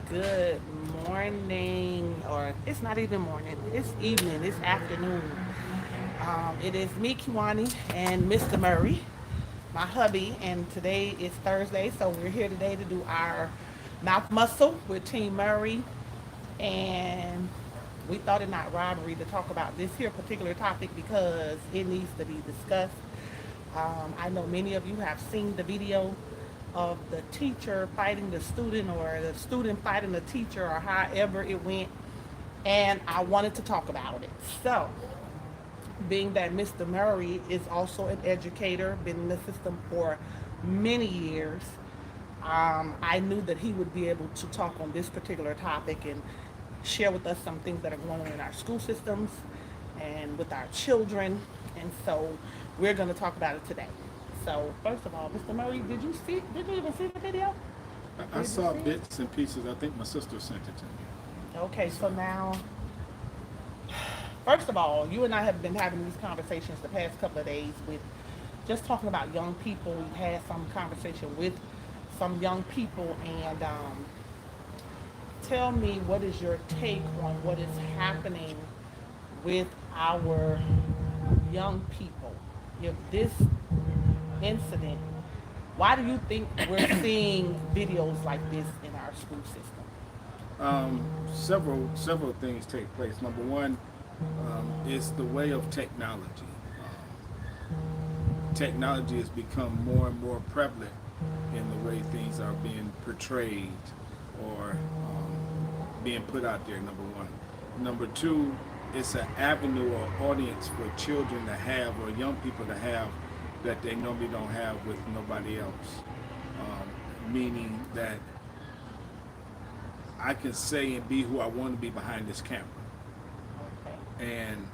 Good morning, or it's not even morning, it's evening, it's afternoon. It is me, Kiwani, and Mr. Murray, my hubby, and today is Thursday, so we're here today to do our mouth muscle with Team Murray, and we thought it not robbery to talk about this here particular topic because it needs to be discussed. I know many of you have seen the video of the teacher fighting the student or the student fighting the teacher or however it went, and I wanted to talk about it. So, being that Mr. Murray is also an educator, been in the system for many years, I knew that he would be able to talk on this particular topic and share with us some things that are going on in our school systems and with our children. And so we're going to talk about it today. So first of all, Mr. Murray, did you see? Did you even see the video? I Did you saw see it? bits and pieces. I think my sister sent it to me. Okay, So, so now, first of all, you and I have been having these conversations the past couple of days with just talking about young people. We've had some conversation with some young people, and tell me what is your take on what is happening with our young people? If this incident, why do you think we're seeing videos like this in our school system? several things take place. Number one is the way of technology. Technology has become more and more prevalent in the way things are being portrayed or being put out there. Number one. Number two, it's an avenue or audience for children to have or young people to have that they normally don't have with nobody else. Meaning that I can say and be who I want to be behind this camera. Okay. And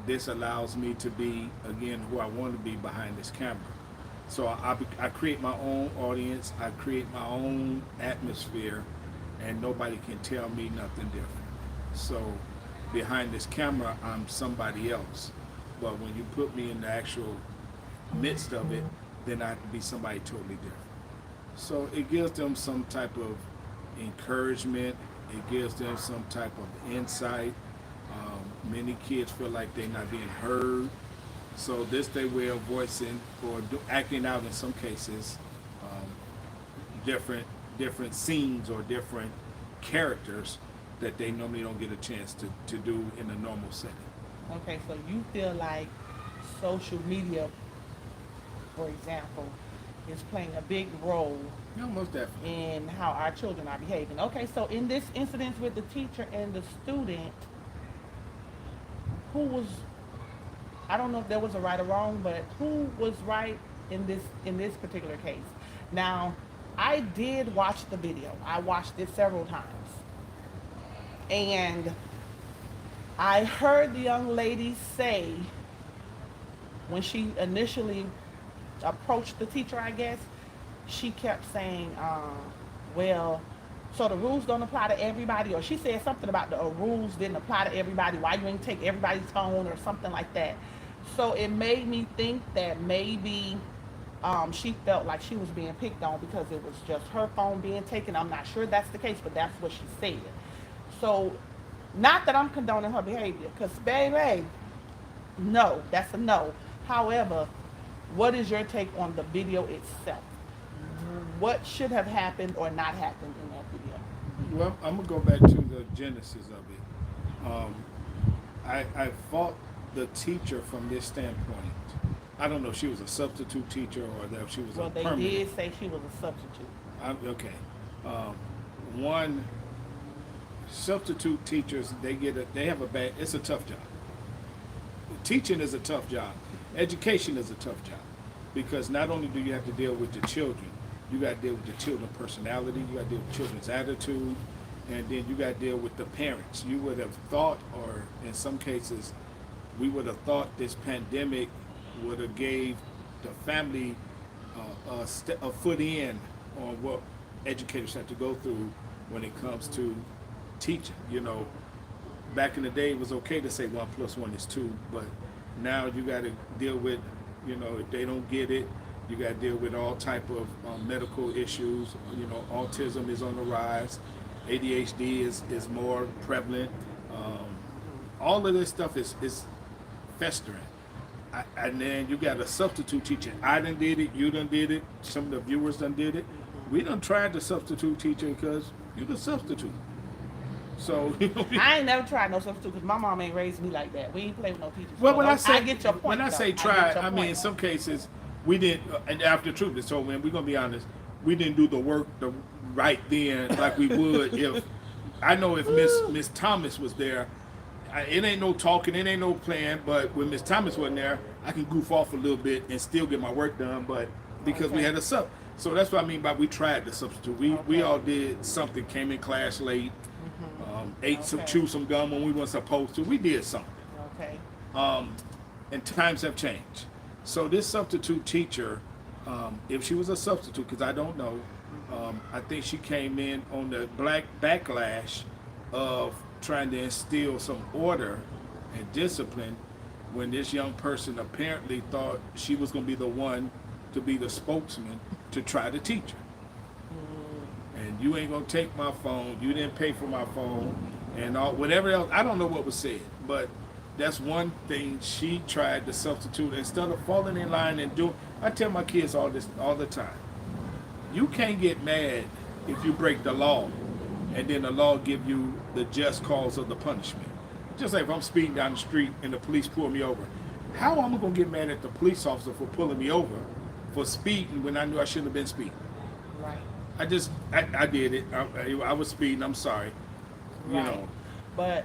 this allows me to be, again, who I want to be behind this camera. So I create my own audience, I create my own atmosphere, and nobody can tell me nothing different. So behind this camera, I'm somebody else. But when you put me in the actual midst of it, then I have to be somebody totally different. So it gives them some type of encouragement. It gives them some type of insight. Many kids feel like they're not being heard. So this their way of voicing or acting out in some cases um, different scenes or different characters that they normally don't get a chance to do in a normal setting. Okay, so you feel like social media, for example, is playing a big role Yeah, most definitely. in how our children are behaving. Okay, so in this incident with the teacher and the student, who was, I don't know if there was a right or wrong, but who was right in this particular case? Now, I did watch the video. I watched it several times. And I heard the young lady say when she initially approached the teacher, I guess, she kept saying, well, so the rules don't apply to everybody, or she said something about the rules didn't apply to everybody. Why you ain't take everybody's phone or something like that. So it made me think that maybe she felt like she was being picked on because it was just her phone being taken. I'm not sure that's the case, but that's what she said. So, not that I'm condoning her behavior, because baby, no, that's a no. However, what is your take on the video itself? What should have happened or not happened in that video? Well, I'm gonna go back to the genesis of it. I fought the teacher from this standpoint. I don't know if she was a substitute teacher or that she was a Well, they permanent. did say she was a substitute. Okay. Um, One, substitute teachers, they have a bad. It's a tough job. Teaching is a tough job. Education is a tough job because not only do you have to deal with the children, you got to deal with the children's personality, you got to deal with children's attitude, and then you got to deal with the parents. You would have thought, or in some cases, we would have thought this pandemic would have gave the family a foot in on what educators have to go through when it comes to teaching. You know, back in the day, it was okay to say 1+1 is 2, but now you got to deal with, you know, if they don't get it, you got to deal with all type of medical issues. You know, autism is on the rise, ADHD is more prevalent. Um, all of this stuff is festering. And then you got a substitute teacher. I done did it, you done did it, some of the viewers done did it. We done tried the substitute teacher because you the substitute. So, I ain't never tried no substitute because my mom ain't raised me like that. We ain't play with no teachers. well, So when no, I say get your point. when I though. say get try, your I mean in point. some cases we didn't. And after the truth is told, man, we're gonna be honest. We didn't do the work right then like we would if I know if Miss Thomas was there. It ain't no talking, it ain't no playing. But when Miss Thomas wasn't there, I can goof off a little bit and still get my work done. But because we Okay. had a sub, so that's what I mean by we tried the substitute. We Okay. all did something. Came in class late, ate some Okay. chewed some gum when we weren't supposed to. We did something. Okay. And times have changed. So this substitute teacher, if she was a substitute, because I don't know, I think she came in on the black backlash of trying to instill some order and discipline when this young person apparently thought she was going to be the one to be the spokesman to try to teach her. And you ain't going to take my phone, you didn't pay for my phone, and all whatever else. I don't know what was said, but that's one thing she tried to substitute instead of falling in line and doing. I tell my kids all the time. You can't get mad if you break the law, and then the law give you the just cause of the punishment. Just like if I'm speeding down the street and the police pull me over, how am I gonna get mad at the police officer for pulling me over for speeding when I knew I shouldn't have been speeding? Right. I did it. I was speeding. I'm sorry. You Right. know. But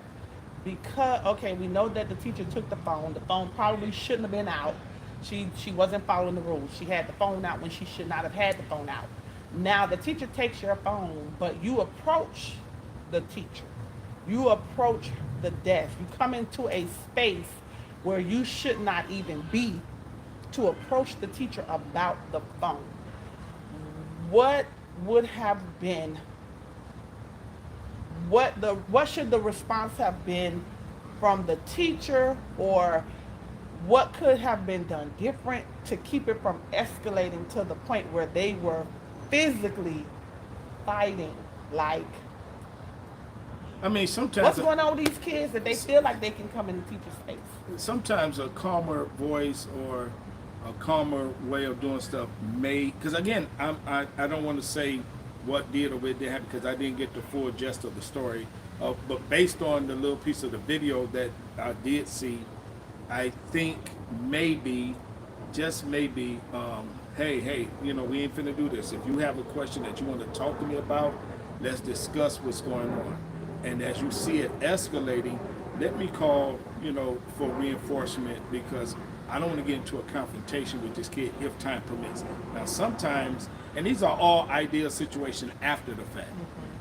because okay, we know that the teacher took the phone. The phone probably shouldn't have been out. She wasn't following the rules. She had the phone out when she should not have had the phone out. Now the teacher takes your phone, but you approach the teacher. You approach the desk. You come into a space where you should not even be to approach the teacher about the phone. What would have been what should the response have been from the teacher, or what could have been done different to keep it from escalating to the point where they were physically fighting? Like, I mean, sometimes what's going on with these kids that they feel like they can come in the teacher's space? sometimes a calmer voice or a calmer way of doing stuff may, because again, I don't want to say what did or what didn't happen because I didn't get the full gist of the story. But based on the little piece of the video that I did see, I think maybe, just maybe, hey, you know, we ain't finna do this. If you have a question that you want to talk to me about, let's discuss what's going on. And as you see it escalating, let me call, you know, for reinforcement because I don't want to get into a confrontation with this kid if time permits. Now, sometimes, and these are all ideal situations after the fact.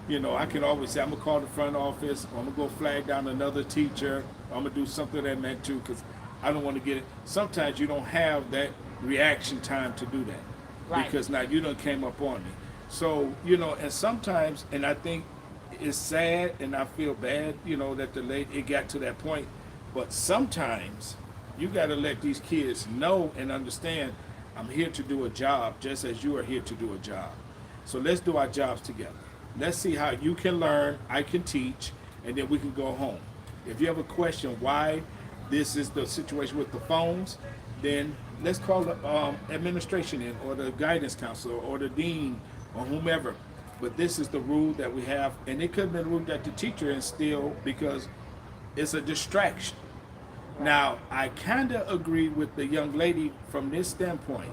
You know, I can always say, I'm going to call the front office, or I'm going to go flag down another teacher, or I'm going to do something that meant to, because I don't want to get it. Sometimes you don't have that reaction time to do that. Right. Because now you done came up on me. So, you know, and sometimes, and I think it's sad and I feel bad, you know, that it got to that point. But sometimes you got to let these kids know and understand I'm here to do a job just as you are here to do a job. So let's do our jobs together. Let's see how you can learn, I can teach, and then we can go home. If you have a question why this is the situation with the phones, then let's call the administration in, or the guidance counselor, or the dean, or whomever. But this is the rule that we have, and it could have been a rule that the teacher instilled because it's a distraction. Now, I kind of agree with the young lady from this standpoint.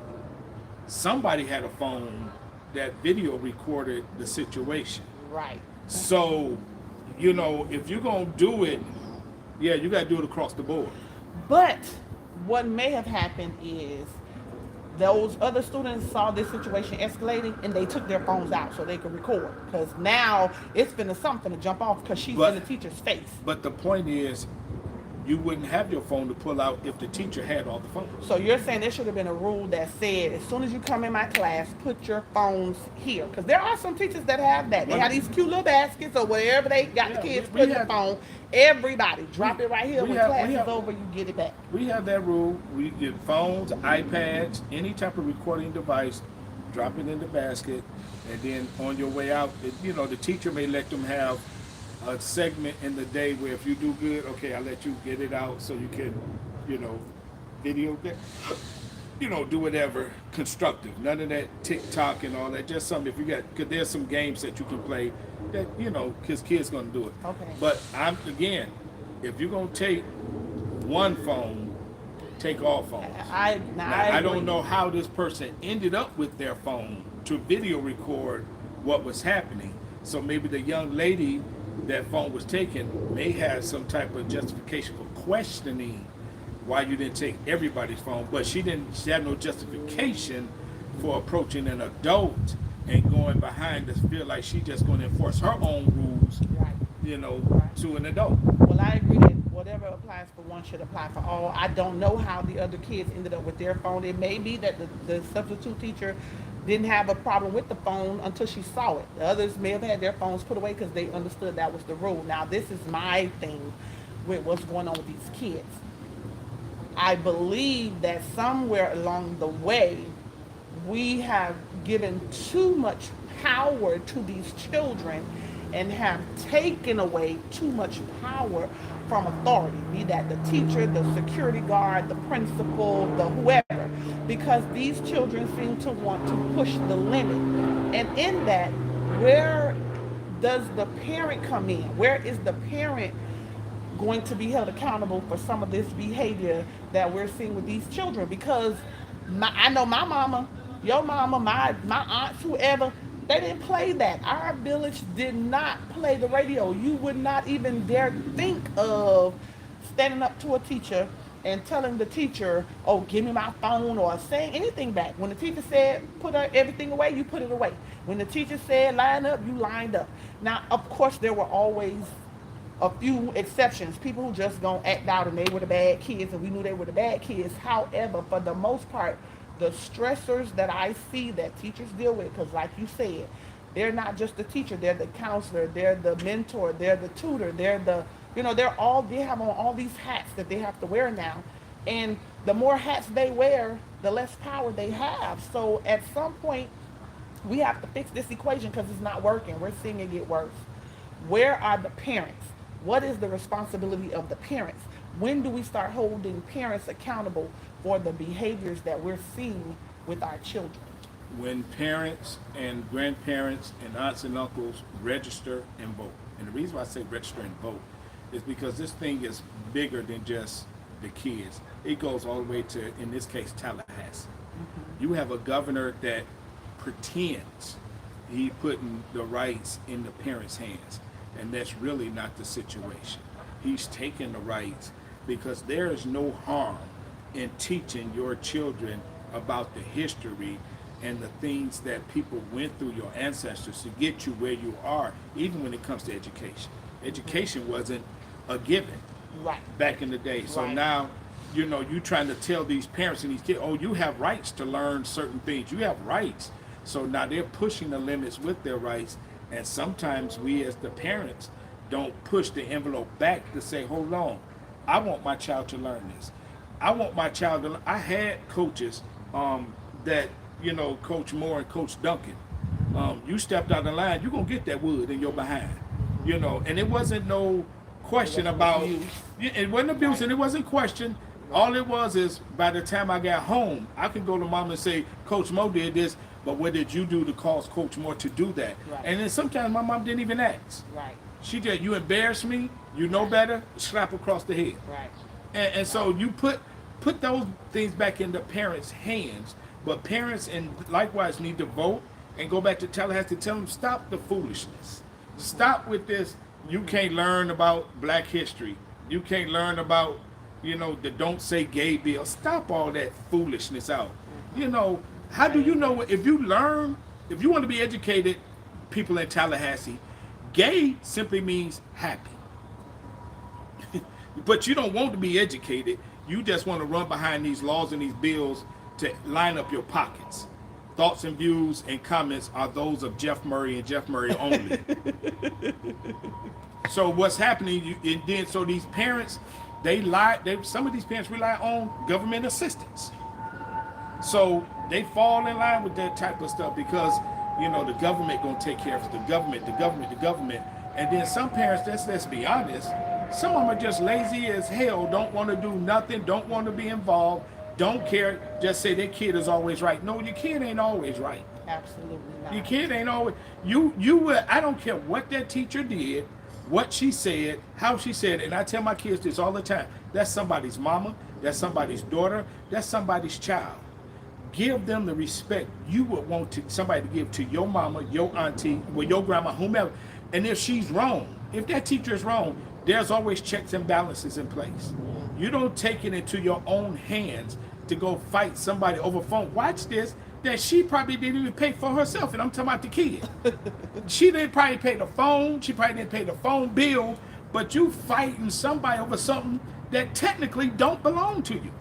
Somebody had a phone that video recorded the situation. Right. So, you know, if you're going to do it, yeah, you got to do it across the board. But what may have happened is those other students saw this situation escalating and they took their phones out so they could record. Because now it's something to jump off because she's But- in the teacher's face. But the point is, you wouldn't have your phone to pull out if the teacher had all the phones. So you're saying there should have been a rule that said as soon as you come in my class, put your phones here. Because there are some teachers that have that. They have these cute little baskets or wherever they got the kids we put their have- phone. Everybody drop it right here. we When have- class we is have- over, you get it back. We have that rule. We get phones, iPads, any type of recording device, drop it in the basket, and then on your way out, the teacher may let them have a segment in the day where if you do good, okay, I'll let you get it out so you can, you know, video that, do whatever constructive. None of that TikTok and all that. Just something if you got, because there's some games that you can play that, because kids gonna do it. Okay. But if you're gonna take one phone, take all phones. I don't know how this person ended up with their phone to video record what was happening. So maybe the young lady that phone was taken may have some type of justification for questioning why you didn't take everybody's phone, but she had no justification for approaching an adult and going behind to feel like she just going to enforce her own rules, to an adult. Well, I agree that whatever applies for one should apply for all. I don't know how the other kids ended up with their phone. It may be that the substitute teacher didn't have a problem with the phone until she saw it. The others may have had their phones put away because they understood that was the rule. Now, this is my thing with what's going on with these kids. I believe that somewhere along the way, we have given too much power to these children and have taken away too much power from authority, be that the teacher, the security guard, the principal, the whoever, because these children seem to want to push the limit. And in that, where does the parent come in? Where is the parent going to be held accountable for some of this behavior that we're seeing with these children? Because I know my mama, your mama, my aunts, whoever, they didn't play that. Our village did not play the radio. You would not even dare think of standing up to a teacher and telling the teacher, oh, give me my phone, or saying anything back. When the teacher said, put everything away, you put it away. When the teacher said, line up, you lined up. Now, of course, there were always a few exceptions, people who just gonna act out and they were the bad kids and we knew they were the bad kids. However, for the most part, the stressors that I see that teachers deal with, because like you said, they're not just the teacher, they're the counselor, they're the mentor, they're the tutor, they're the, they have on all these hats that they have to wear now. And the more hats they wear, the less power they have. So at some point, we have to fix this equation because it's not working. We're seeing it get worse. Where are the parents? What is the responsibility of the parents? When do we start holding parents accountable for the behaviors that we're seeing with our children? When parents and grandparents and aunts and uncles register and vote. And the reason why I say register and vote is because this thing is bigger than just the kids. It goes all the way to, in this case, Tallahassee. Mm-hmm. You have a governor that pretends he putting the rights in the parents' hands. And that's really not the situation. He's taking the rights because there is no harm in teaching your children about the history and the things that people went through, your ancestors, to get you where you are, even when it comes to education. Education wasn't a given back in the day. So now, you're trying to tell these parents and these kids, oh, you have rights to learn certain things. You have rights. So now they're pushing the limits with their rights. And sometimes we as the parents don't push the envelope back to say, hold on, I want my child to learn this. I want my child to learn. I had coaches that, Coach Moore and Coach Duncan, you stepped out of line, you're going to get that wood in your behind, and it wasn't no question about, it wasn't abuse and it wasn't question. All it was is by the time I got home, I could go to mom and say, Coach Mo did this, but what did you do to cause Coach Moore to do that? Right. And then sometimes my mom didn't even ask. Right. She did, you embarrassed me, you know better, slap across the head. Right. And so you put those things back in the parents' hands, but parents and likewise need to vote and go back to Tallahassee to tell them, stop the foolishness. Stop with this, you can't learn about black history. You can't learn about, the don't say gay bill. Stop all that foolishness out. How do you know if you want to be educated, people in Tallahassee, gay simply means happy. But you don't want to be educated. You just want to run behind these laws and these bills to line up your pockets. Thoughts and views and comments are those of Jeff Murray and Jeff Murray only. So what's happening, so these parents, some of these parents rely on government assistance. So They fall in line with that type of stuff because the government gonna take care of it. The government. And then some parents, let's be honest, some of them are just lazy as hell. Don't want to do nothing. Don't want to be involved. Don't care. Just say their kid is always right. No, your kid ain't always right. Absolutely not. Your kid ain't always. You will. I don't care what that teacher did, what she said, how she said it. And I tell my kids this all the time. That's somebody's mama. That's somebody's daughter. That's somebody's child. Give them the respect you would want somebody to give to your mama, your auntie, or your grandma, whomever. And if she's wrong, if that teacher is wrong, there's always checks and balances in place. You don't take it into your own hands to go fight somebody over phone. Watch this, that she probably didn't even pay for herself, and I'm talking about the kid. She didn't probably pay the phone, she probably didn't pay the phone bill, but you fighting somebody over something that technically don't belong to you.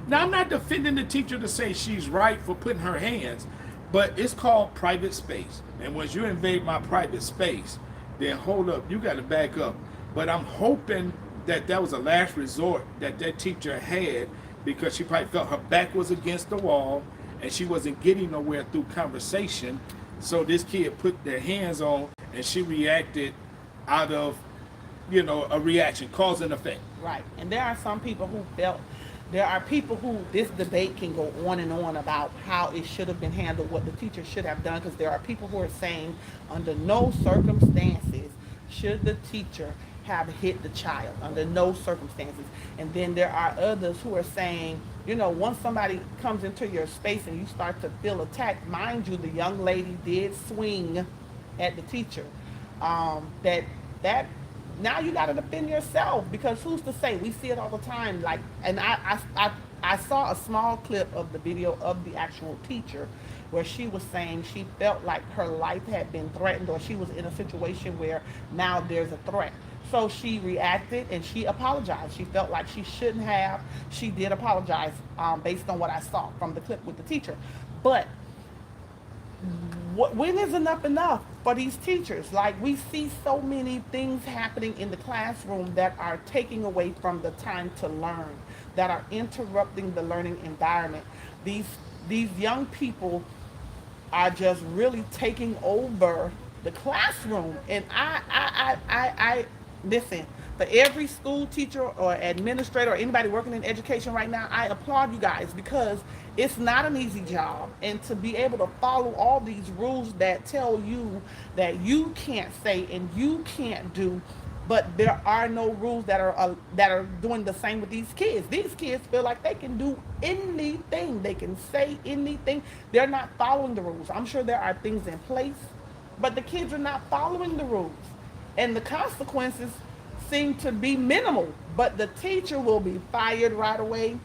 Now, I'm not defending the teacher to say she's right for putting her hands, but it's called private space. And once you invade my private space, then hold up, you got to back up. But I'm hoping that was a last resort that teacher had, because she probably felt her back was against the wall and she wasn't getting nowhere through conversation. So this kid put their hands on, and she reacted out of, a reaction, cause and effect. Right. And there are some people who felt, there are people who this debate can go on and on about how it should have been handled, what the teacher should have done, because there are people who are saying under no circumstances should the teacher have hit the child, under no circumstances. And then there are others who are saying, once somebody comes into your space and you start to feel attacked, mind you, the young lady did swing at the teacher. That now you got to defend yourself, because who's to say? We see it all the time. Like, and I saw a small clip of the video of the actual teacher where she was saying she felt like her life had been threatened, or she was in a situation where now there's a threat. So she reacted and she apologized. She felt like she shouldn't have. She did apologize based on what I saw from the clip with the teacher. But when is enough for these teachers? Like, we see so many things happening in the classroom that are taking away from the time to learn, that are interrupting the learning environment. These young people are just really taking over the classroom. And I listen, for every school teacher or administrator or anybody working in education right now, I applaud you guys, because it's not an easy job. And to be able to follow all these rules that tell you that you can't say and you can't do, but there are no rules that are doing the same with these kids. These kids feel like they can do anything, they can say anything. They're not following the rules. I'm sure there are things in place, but the kids are not following the rules, and the consequences seem to be minimal. But the teacher will be fired right away.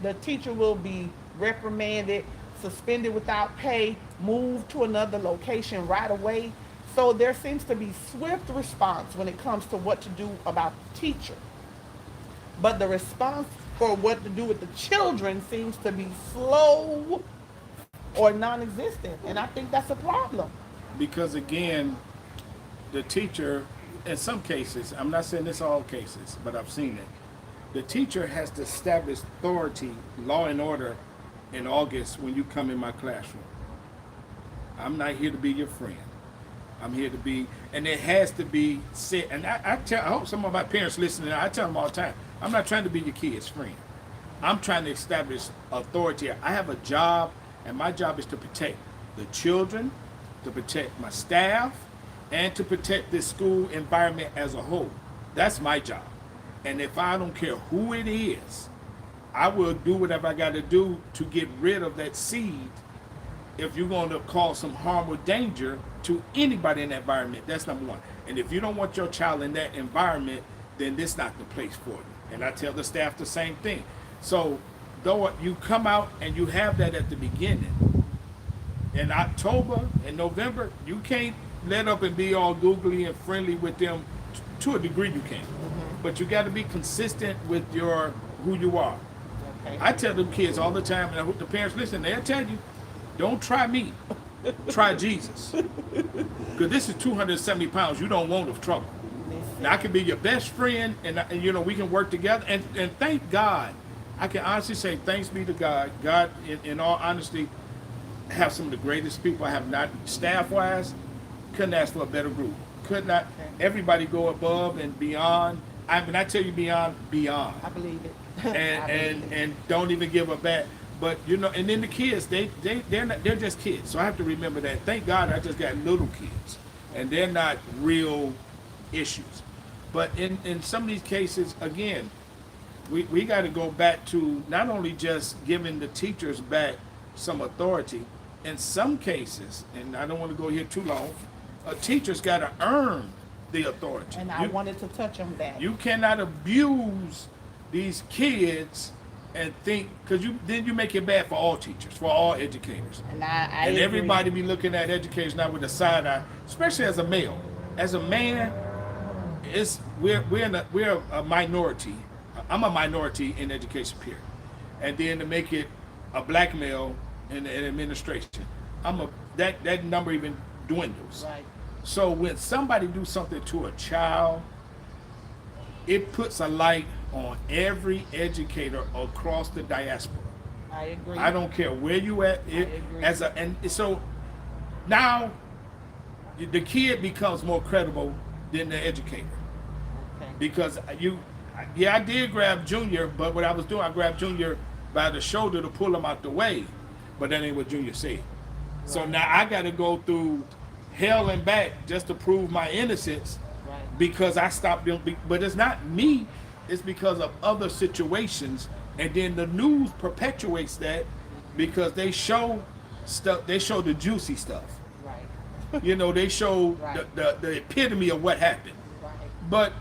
The teacher will be reprimanded, suspended without pay, moved to another location right away. So there seems to be swift response when it comes to what to do about the teacher. But the response for what to do with the children seems to be slow or non-existent. And I think that's a problem. Because again, the teacher, in some cases, I'm not saying this all cases, but I've seen it. The teacher has to establish authority, law and order in August when you come in my classroom. I'm not here to be your friend. I'm here to be, and it has to be said. And I hope some of my parents listening, I tell them all the time, I'm not trying to be your kid's friend. I'm trying to establish authority. I have a job, and my job is to protect the children, to protect my staff, and to protect this school environment as a whole. That's my job. And if I don't care who it is, I will do whatever I got to do to get rid of that seed. If you're going to cause some harm or danger to anybody in that environment, that's number one. And if you don't want your child in that environment, then this is not the place for you. And I tell the staff the same thing. So though you come out and you have that at the beginning, in October and November, you can't let up and be all googly and friendly with them. To a degree you can. But you got to be consistent with who you are. Okay. I tell them kids all the time, and I hope the parents listen, they'll tell you, don't try me, try Jesus. Because this is 270 pounds you don't want of trouble. Now, I can be your best friend, and we can work together. And thank God, I can honestly say thanks be to God. God, in all honesty, have some of the greatest people. I have not, staff-wise, couldn't ask for a better group. Could not, everybody go above and beyond. When I tell you beyond. I believe it. And don't even give a bat. But you know, and then the kids, they're just kids. So I have to remember that. Thank God I just got little kids, and they're not real issues. But in some of these cases, again, we got to go back to not only just giving the teachers back some authority. In some cases, and I don't want to go here too long, teachers got to earn the authority. And I wanted to touch on that. You cannot abuse these kids and think, because then you make it bad for all teachers, for all educators. And and everybody be looking at educators now with a side eye, especially as a male. As a man, we're a minority. I'm a minority in education, period. And then to make it a black male in administration, that number even dwindles. Right. So when somebody do something to a child, it puts a light on every educator across the diaspora. I agree. I don't care where you at. I agree. And so now the kid becomes more credible than the educator. Okay. Because I did grab Junior, but what I was doing, I grabbed Junior by the shoulder to pull him out the way, but that ain't what Junior said. Right. So now I got to go through hell and back just to prove my innocence. Right. Because I stopped them. But it's not me. It's because of other situations, and then the news perpetuates that because they show stuff. They show the juicy stuff. Right. You know, they show right. the epitome of what happened. Right. But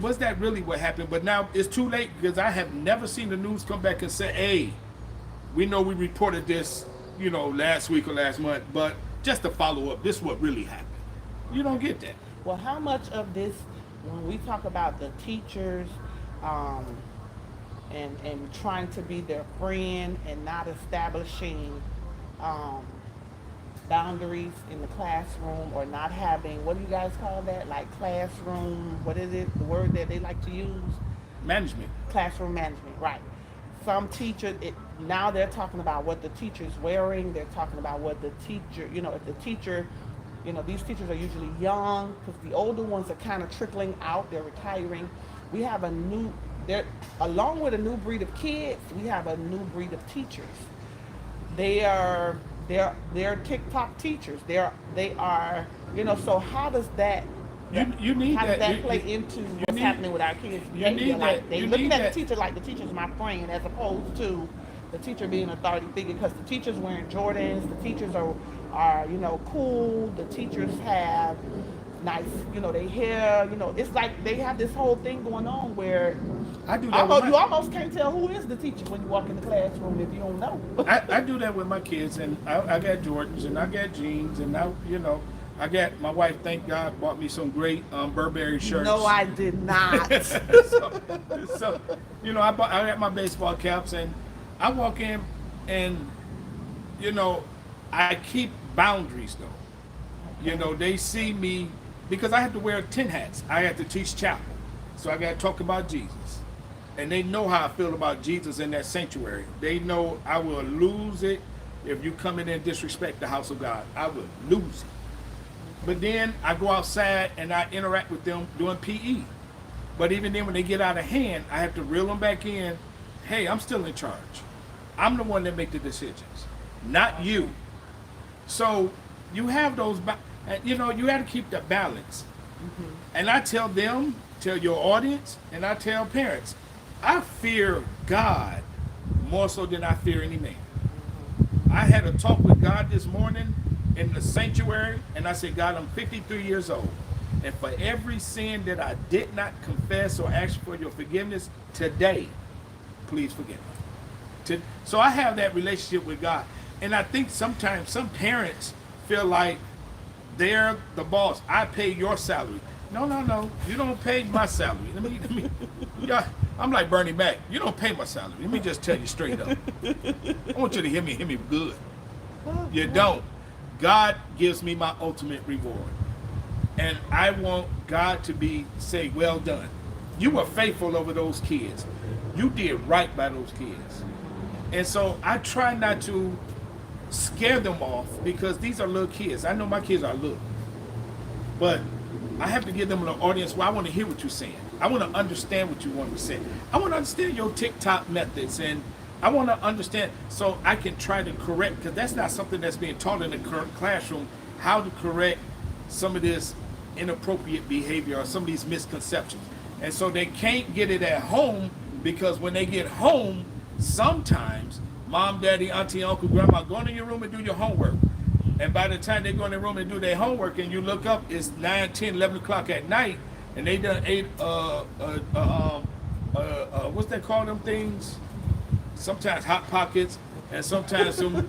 was that really what happened? But now it's too late because I have never seen the news come back and say, "Hey, we know we reported this, you know, last week or last month, but just to follow up, this is what really happened." You don't get that. Well, how much of this, when we talk about the teachers and trying to be their friend and not establishing boundaries in the classroom, or not having, what do you guys call that? Like classroom, what is it? The word that they like to use? Management. Classroom management, right. Some teachers, now they're talking about what the teacher's wearing. They're talking about what the teacher, you know, if the teacher, you know, these teachers are usually young, because the older ones are kind of trickling out. They're retiring. We have along with a new breed of kids, we have a new breed of teachers. They're TikTok teachers. They are, you know. So how does that? You need how that. does that play into what's happening with our kids' behavior? Like they looking at the teacher like the teacher's my friend, as opposed to the teacher being an authority figure. Because the teachers wearing Jordans, the teachers are you know, cool. The teachers have nice, you know, they hair. You know, it's like they have this whole thing going on where I do that. You almost can't tell who is the teacher when you walk in the classroom if you don't know. I do that with my kids, and I got Jordans and I got jeans, and I got my wife. Thank God, bought me some great Burberry shirts. No, I did not. so you know, I got my baseball caps, and I walk in, and you know, I keep boundaries though. Okay. You know, they see me because I have to wear 10 hats. I have to teach chapel, so I got to talk about Jesus. And they know how I feel about Jesus in that sanctuary. They know I will lose it if you come in and disrespect the house of God. I will lose it. But then I go outside and I interact with them doing PE. But even then when they get out of hand, I have to reel them back in. Hey, I'm still in charge. I'm the one that make the decisions, not you. So you have those, you know, you have to keep that balance. Mm-hmm. And I tell them, tell your audience, and I tell parents, I fear God more so than I fear any man. I had a talk with God this morning in the sanctuary, and I said, God, I'm 53 years old, and for every sin that I did not confess or ask for your forgiveness today, please forgive me. So I have that relationship with God, and I think sometimes some parents feel like they're the boss. I pay your salary. No, you don't pay my salary. Let me. Yeah, I'm like Bernie Mac. You don't pay my salary. Let me just tell you straight up. I want you to hear me good. You don't. God gives me my ultimate reward. And I want God to say, well done. You were faithful over those kids. You did right by those kids. And so I try not to scare them off because these are little kids. I know my kids are little, but I have to give them an audience where I want to hear what you're saying. I want to understand what you want to say. I want to understand your TikTok methods, and I want to understand so I can try to correct, because that's not something that's being taught in the current classroom, how to correct some of this inappropriate behavior or some of these misconceptions. And so they can't get it at home, because when they get home, sometimes mom, daddy, auntie, uncle, grandma go in your room and do your homework. And by the time they go in their room and do their homework and you look up, it's 9, 10, 11 o'clock at night, and they done ate, what's they call them things? Sometimes Hot Pockets, and sometimes some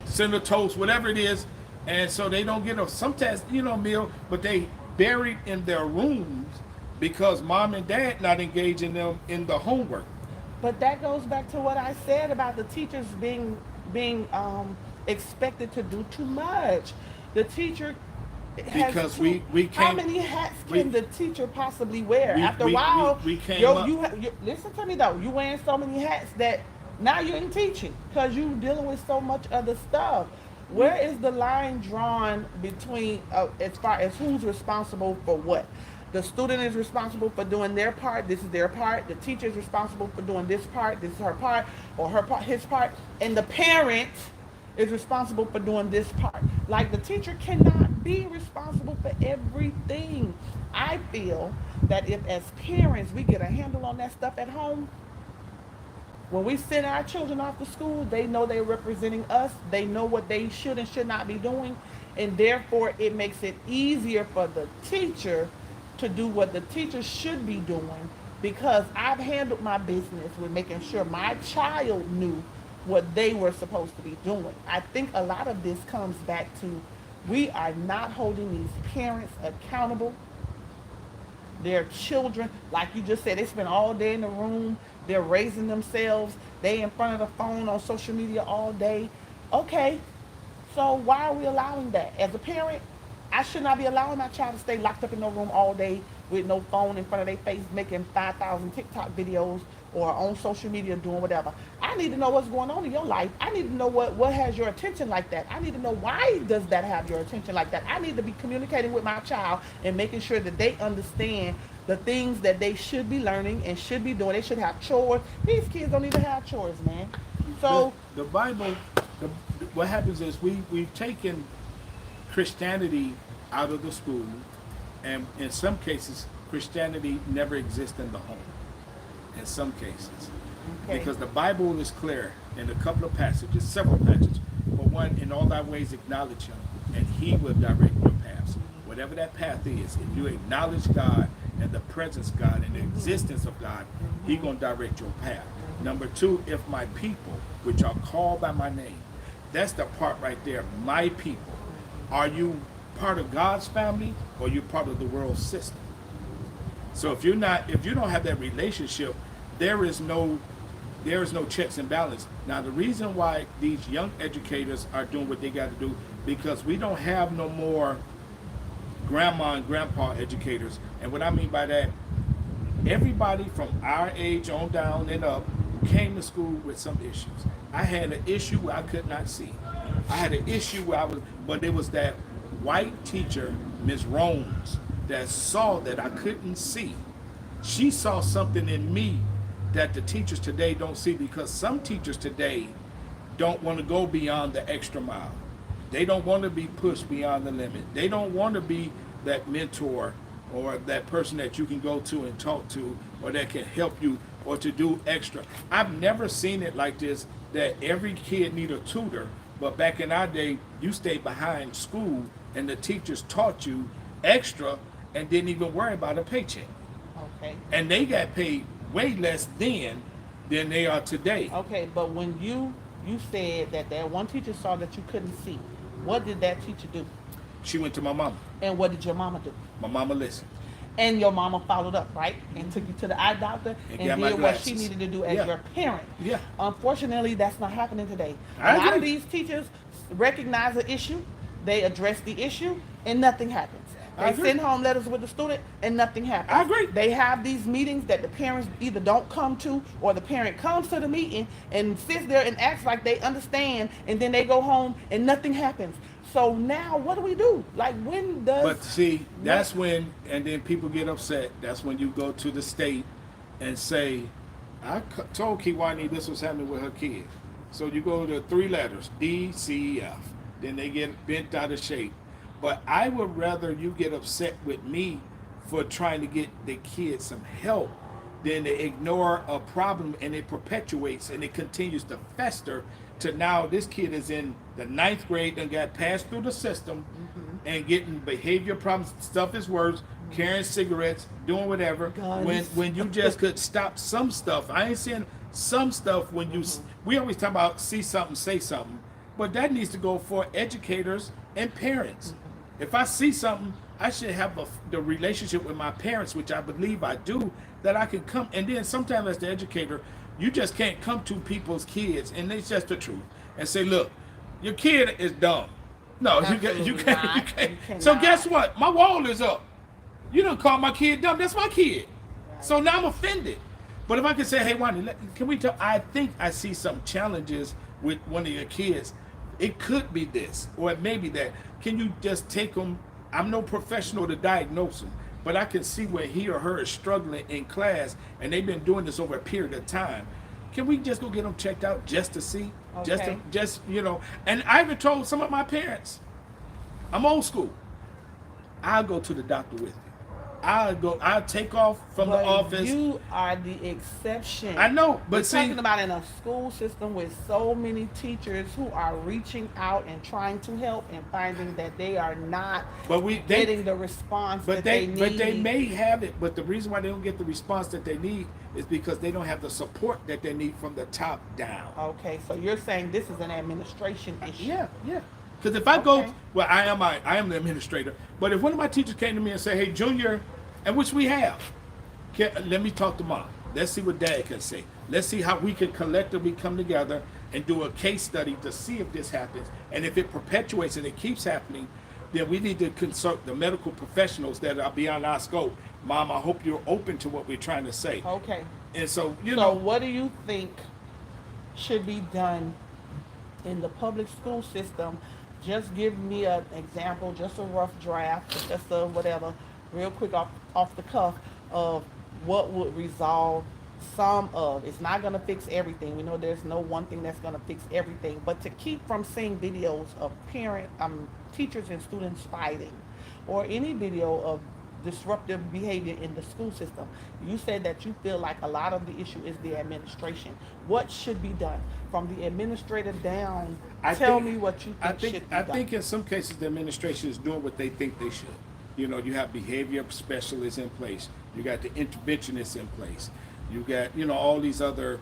cinnamon toast, whatever it is. And so they don't get a, sometimes, meal, but they buried in their rooms because mom and dad not engaging them in the homework. But that goes back to what I said about the teachers being expected to do too much. The teacher has Because too, we how can't. many hats can the teacher possibly wear? After a we- while, we came up- you listen to me though. You wearing so many hats that now you're in teaching because you dealing with so much other stuff. Where is the line drawn between as far as who's responsible for what? The student is responsible for doing their part. This is their part. The teacher is responsible for doing this part. This is her part, or her part, his part, and the parent is responsible for doing this part. Like the teacher cannot be responsible for everything. I feel that if as parents we get a handle on that stuff at home, when we send our children off to school, they know they're representing us. They know what they should and should not be doing. And therefore, it makes it easier for the teacher to do what the teacher should be doing, because I've handled my business with making sure my child knew what they were supposed to be doing. I think a lot of this comes back to we are not holding these parents accountable. Their children, like you just said, they spend all day in the room. They're raising themselves. They in front of the phone on social media all day. Okay, so why are we allowing that? As a parent, I should not be allowing my child to stay locked up in no room all day with no phone in front of their face, making 5,000 TikTok videos or on social media doing whatever. I need to know what's going on in your life. I need to know what has your attention like that. I need to know why does that have your attention like that. I need to be communicating with my child and making sure that they understand the things that they should be learning and should be doing. They should have chores. These kids don't even have chores, man. So the Bible, what happens is we've taken Christianity out of the school, and in some cases, Christianity never exists in the home. In some cases, okay. because the Bible is clear in a couple of passages, several passages. For one, in all thy ways acknowledge Him, and He will direct your paths. Whatever that path is, if you acknowledge God and the presence of God and the existence of God, He gonna direct your path. Number two, if my people, which are called by my name, that's the part right there. My people. Are you part of God's family, or you part of the world system? So if you don't have that relationship, there is no checks and balance. Now the reason why these young educators are doing what they got to do, because we don't have no more grandma and grandpa educators. And what I mean by that, everybody from our age on down and up came to school with some issues. I had an issue where I could not see. I had an issue where but it was that white teacher, Miss Rones, that saw that I couldn't see. She saw something in me that the teachers today don't see, because some teachers today don't want to go beyond the extra mile. They don't want to be pushed beyond the limit. They don't want to be that mentor or that person that you can go to and talk to, or that can help you, or to do extra. I've never seen it like this, that every kid need a tutor, but back in our day, you stayed behind school and the teachers taught you extra and didn't even worry about a paycheck. Okay. And they got paid way less then than they are today. Okay, but when you said that one teacher saw that you couldn't see, what did that teacher do? She went to my mama. And what did your mama do? My mama listened. And your mama followed up, right? And took you to the eye doctor and got my did what she glasses. needed to do as Yeah. your parent. Yeah. Unfortunately, that's not happening today. I A lot of agree. these teachers recognize the issue, they address the issue, and nothing happens. I They agree. send home letters with the student and nothing happens. I agree. They have these meetings that the parents either don't come to, or the parent comes to the meeting and sits there and acts like they understand, and then they go home and nothing happens. So now what do we do? Like, when does... But see, that's when, and then people get upset. That's when you go to the state and say, told Kiwani this was happening with her kid. So you go to 3 letters, D, C, E, F. Then they get bent out of shape. But I would rather you get upset with me for trying to get the kid some help than to ignore a problem, and it perpetuates and it continues to fester to now this kid is in the 9th grade and got passed through the system and getting behavior problems, stuff is worse, carrying cigarettes, doing whatever. Guns. When you just could stop some stuff. I ain't saying some stuff when you, we always talk about see something, say something, but that needs to go for educators and parents. If I see something, I should have the relationship with my parents, which I believe I do, that I can come. And then sometimes as the educator, you just can't come to people's kids, and it's just the truth, and say, look, your kid is dumb. No, you Absolutely can't. not. You You can't. So cannot. guess what? My wall is up. You don't call my kid dumb. That's my kid. So now I'm offended. But if I can say, hey, Wanda, can we talk? I think I see some challenges with one of your kids. It could be this, or it may be that. Can you just take them? I'm no professional to diagnose them, but I can see where he or her is struggling in class, and they've been doing this over a period of time. Can we just go get them checked out just to see? Okay. Just you know. And I even told some of my parents, I'm old school. I'll go to the doctor with you. I'll take off from the office. You are the exception. I know, but We're see, talking about in a school system with so many teachers who are reaching out and trying to help, and finding that they are not getting the response that they need. But they may have it. But the reason why they don't get the response that they need is because they don't have the support that they need from the top down. Okay, so you're saying this is an administration issue. Yeah. Because if I go, Okay. well, I am the administrator. But if one of my teachers came to me and said, "Hey, Junior," and which we have, let me talk to Mom. Let's see what Dad can say. Let's see how we can collectively come together and do a case study to see if this happens. And if it perpetuates and it keeps happening, then we need to consult the medical professionals that are beyond our scope. Mom, I hope you're open to what we're trying to say. Okay. And so, you So know, what do you think should be done in the public school system? Just give me an example, just a rough draft, just a whatever, real quick off the cuff, of what would resolve some of. It's not going to fix everything. We know there's no one thing that's going to fix everything, but to keep from seeing videos of teachers and students fighting, or any video of disruptive behavior in the school system. You said that you feel like a lot of the issue is the administration. What should be done from the administrator down? Tell me what you think should be done. I think in some cases the administration is doing what they think they should. You know, you have behavior specialists in place. You got the interventionists in place. You got, you know, all these other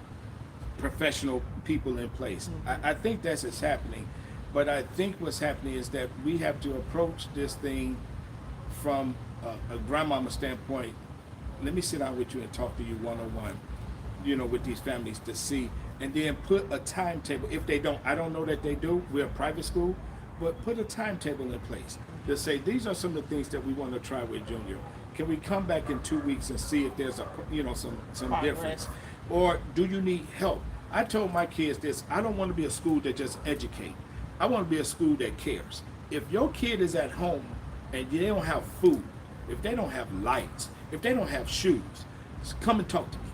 professional people in place. I think that's what's happening. But I think what's happening is that we have to approach this thing from a grandmama standpoint. Let me sit down with you and talk to you one-on-one, you know, with these families to see, and then put a timetable. If they don't, I don't know that they do, we're a private school, but put a timetable in place to say, these are some of the things that we want to try with Junior. Can we come back in 2 weeks and see if there's some Progress. difference? Or do you need help? I told my kids this, I don't want to be a school that just educate. I want to be a school that cares. If your kid is at home and they don't have food, if they don't have lights, if they don't have shoes, come and talk to me.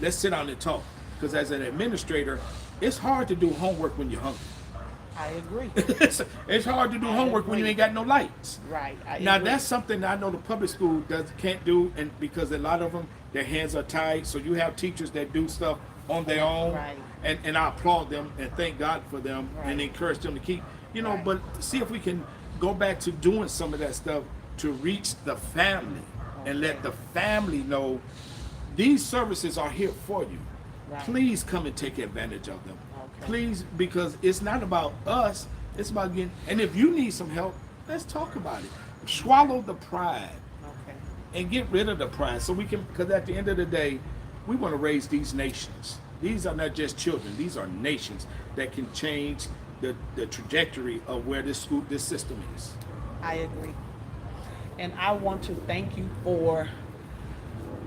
Let's sit down and talk. Because as an administrator, it's hard to do homework when you're hungry. I agree. It's hard to do homework when you ain't got no lights. Right. Now agree. that's something that I know the public school can't do, and because a lot of them, their hands are tied. So you have teachers that do stuff on their own, Right. and I applaud them and thank God for them and Right. encourage them to keep, Right. But see if we can go back to doing some of that stuff to reach the family and let the family know these services are here for you. Right. Please come and take advantage of them. Okay. Please, because it's not about us, it's about getting, and if you need some help, let's talk about it. Swallow the pride Okay. and get rid of the pride so we can, because at the end of the day, we want to raise these nations. These are not just children, these are nations that can change the trajectory of where this system is. I agree. And I want to thank you for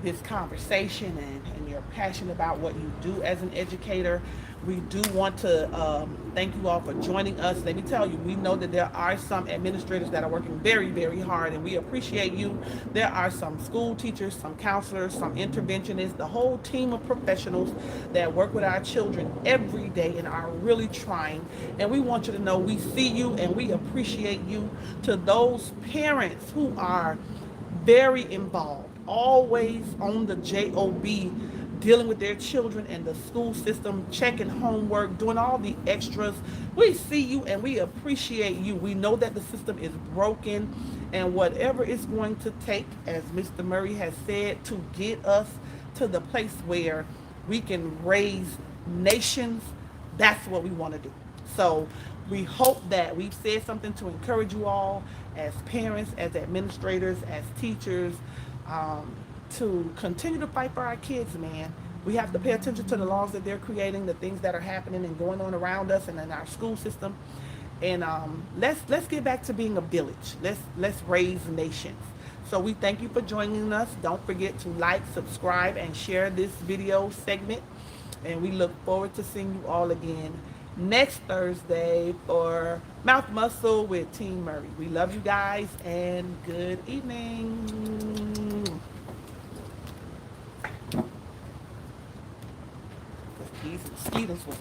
this conversation, and you're passionate about what you do as an educator. We do want to thank you all for joining us. Let me tell you, we know that there are some administrators that are working very, very hard, and we appreciate you. There are some school teachers, some counselors, some interventionists, the whole team of professionals that work with our children every day and are really trying. And we want you to know we see you and we appreciate you. To those parents who are very involved, always on the job, dealing with their children and the school system, checking homework, doing all the extras, we see you and we appreciate you. We know that the system is broken, and whatever it's going to take, as Mr. Murray has said, to get us to the place where we can raise nations, that's what we want to do. So we hope that we've said something to encourage you all as parents, as administrators, as teachers, to continue to fight for our kids, man. We have to pay attention to the laws that they're creating, the things that are happening and going on around us and in our school system. And let's get back to being a village. Let's raise nations. So we thank you for joining us. Don't forget to like, subscribe, and share this video segment. And we look forward to seeing you all again next Thursday for Mouth Muscle with Team Murray. We love you guys, and good evening. These mosquitoes was